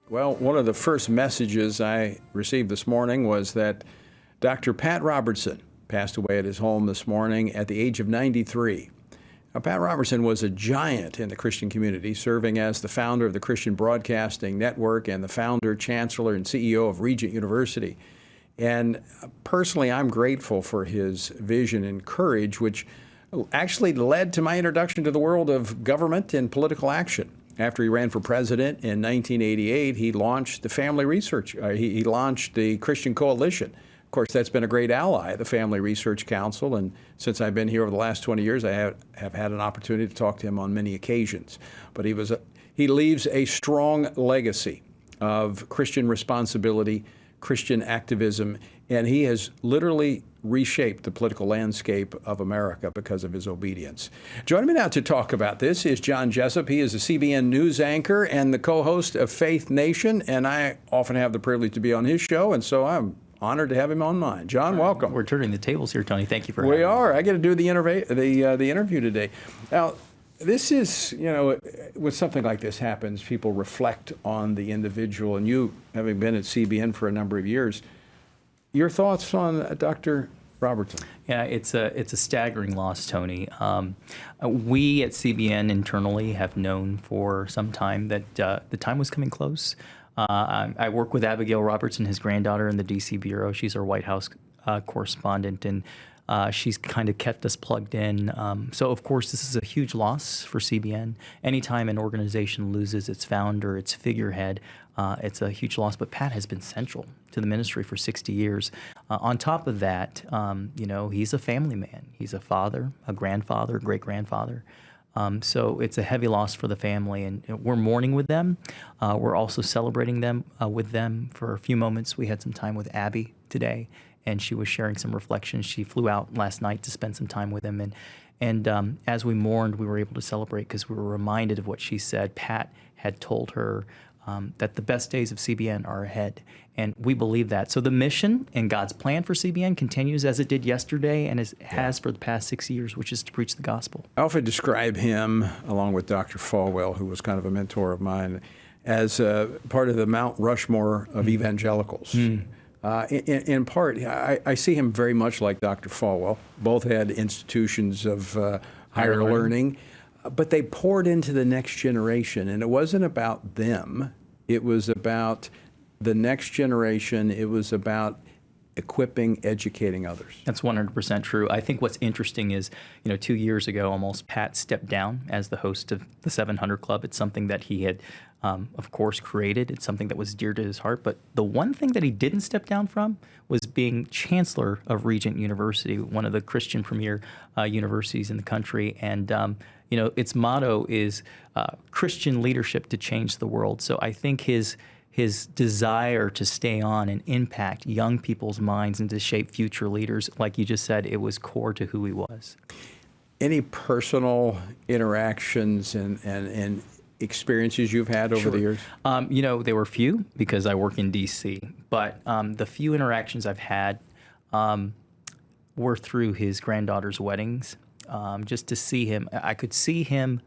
Well, one of the first messages I received this morning was that Dr. Pat Robertson passed away at his home this morning at the age of 93. Now, Pat Robertson was a giant in the Christian community, serving as the founder of the Christian Broadcasting Network and the founder, chancellor, and CEO of Regent University. And personally, I'm grateful for his vision and courage, which actually led to my introduction to the world of government and political action. After he ran for president in 1988, he launched the Family Research. He launched the Christian Coalition. Of course, that's been a great ally, the Family Research Council. And since I've been here over the last 20 years, I have had an opportunity to talk to him on many occasions. But he leaves a strong legacy of Christian responsibility, Christian activism, and he has literally reshaped the political landscape of America because of his obedience. Joining me now to talk about this is John Jessup. He is a CBN news anchor and the co-host of Faith Nation, and I often have the privilege to be on his show, and so I'm honored to have him on mine. John, welcome. We're turning the tables here, Tony. Thank you for having me. We are. I get to do the interview today. Now, this is, when something like this happens, people reflect on the individual, and you, having been at CBN for a number of years, your thoughts on Dr. Robertson? Yeah, it's a staggering loss, Tony. We at CBN internally have known for some time that the time was coming close. I work with Abigail Robertson, his granddaughter, in the D.C. bureau. She's our White House correspondent, and she's kind of kept us plugged in. So, of course, this is a huge loss for CBN. Anytime an organization loses its founder, its figurehead, it's a huge loss. But Pat has been central to the ministry for 60 years. On top of that, he's a family man. He's a father, a grandfather, a great-grandfather. So it's a heavy loss for the family, and we're mourning with them. We're also celebrating them with them for a few moments. We had some time with Abby today, and she was sharing some reflections. She flew out last night to spend some time with him, and as we mourned, we were able to celebrate because we were reminded of what she said. Pat had told her that the best days of CBN are ahead, and we believe that. So the mission and God's plan for CBN continues as it did yesterday and has for the past 6 years, which is to preach the gospel. I often describe him, along with Dr. Falwell, who was kind of a mentor of mine, as part of the Mount Rushmore of evangelicals. In part, I see him very much like Dr. Falwell. Both had institutions of higher learning. But they poured into the next generation, and it wasn't about them. It was about the next generation. It was about equipping, educating others. That's 100% true. I think what's interesting is, 2 years ago almost, Pat stepped down as the host of the 700 Club. It's something that he had, of course, created. It's something that was dear to his heart. But the one thing that he didn't step down from was being chancellor of Regent University, one of the Christian premier universities in the country. And its motto is Christian leadership to change the world. So I think his desire to stay on and impact young people's minds and to shape future leaders, like you just said, it was core to who he was. Any personal interactions and experiences you've had over the years? They were few because I work in D.C., but the few interactions I've had were through his granddaughter's weddings. Just to see him, I could see him.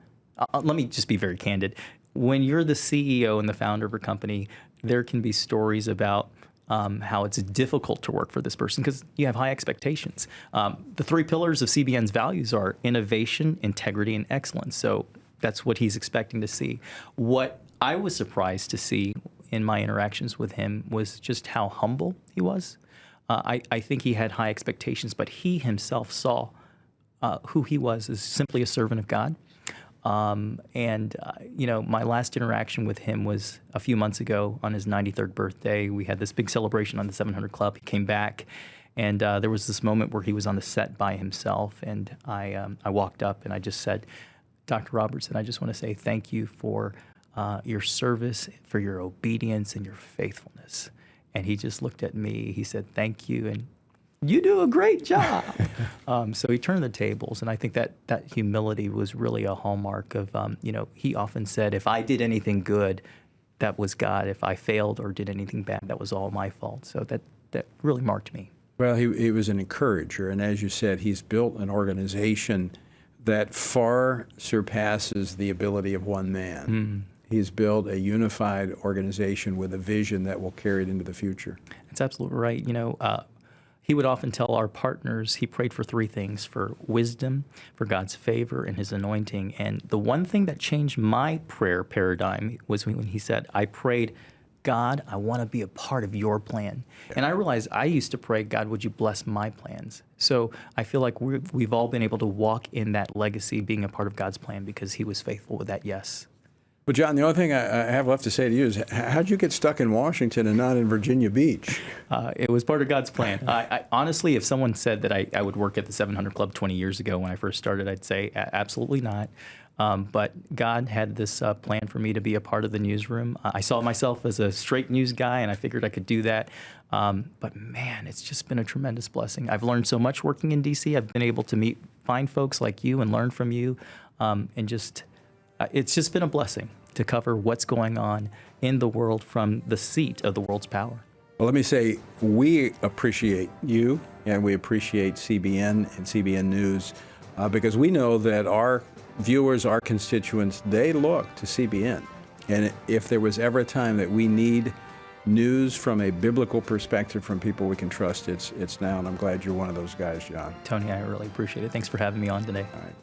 Let me just be very candid. When you're the CEO and the founder of a company, there can be stories about how it's difficult to work for this person because you have high expectations. The 3 pillars of CBN's values are innovation, integrity, and excellence. So that's what he's expecting to see. What I was surprised to see in my interactions with him was just how humble he was. I think he had high expectations, but he himself saw who he was as simply a servant of God. My last interaction with him was a few months ago on his 93rd birthday. We had this big celebration on the 700 Club. He came back, and there was this moment where he was on the set by himself, and I walked up and I just said, Dr. Robertson, I just want to say thank you for your service, for your obedience and your faithfulness. And he just looked at me. He said, thank you, and you do a great job. So he turned the tables, and I think that humility was really a hallmark of, he often said, if I did anything good, that was God. If I failed or did anything bad, that was all my fault. So that really marked me. Well, he was an encourager, and as you said, he's built an organization that far surpasses the ability of one man. He's built a unified organization with a vision that will carry it into the future. That's absolutely right. He would often tell our partners he prayed for three things: for wisdom, for God's favor, and his anointing. And the one thing that changed my prayer paradigm was when he said, I prayed, God, I want to be a part of your plan. Yeah. And I realized I used to pray, God, would you bless my plans? So I feel like we've all been able to walk in that legacy, being a part of God's plan, because he was faithful with that yes. But John, the only thing I have left to say to you is, how'd you get stuck in Washington and not in Virginia Beach? It was part of God's plan. I honestly, if someone said that I would work at the 700 Club 20 years ago when I first started, I'd say absolutely not. But God had this plan for me to be a part of the newsroom. I saw myself as a straight news guy, and I figured I could do that. But man, it's just been a tremendous blessing. I've learned so much working in D.C. I've been able to meet fine folks like you and learn from you, it's just been a blessing to cover what's going on in the world from the seat of the world's power. Well, let me say, we appreciate you, and we appreciate CBN and CBN News, because we know that our viewers, our constituents, they look to CBN. And if there was ever a time that we need news from a biblical perspective from people we can trust, it's now, and I'm glad you're one of those guys, John. Tony, I really appreciate it. Thanks for having me on today. All right.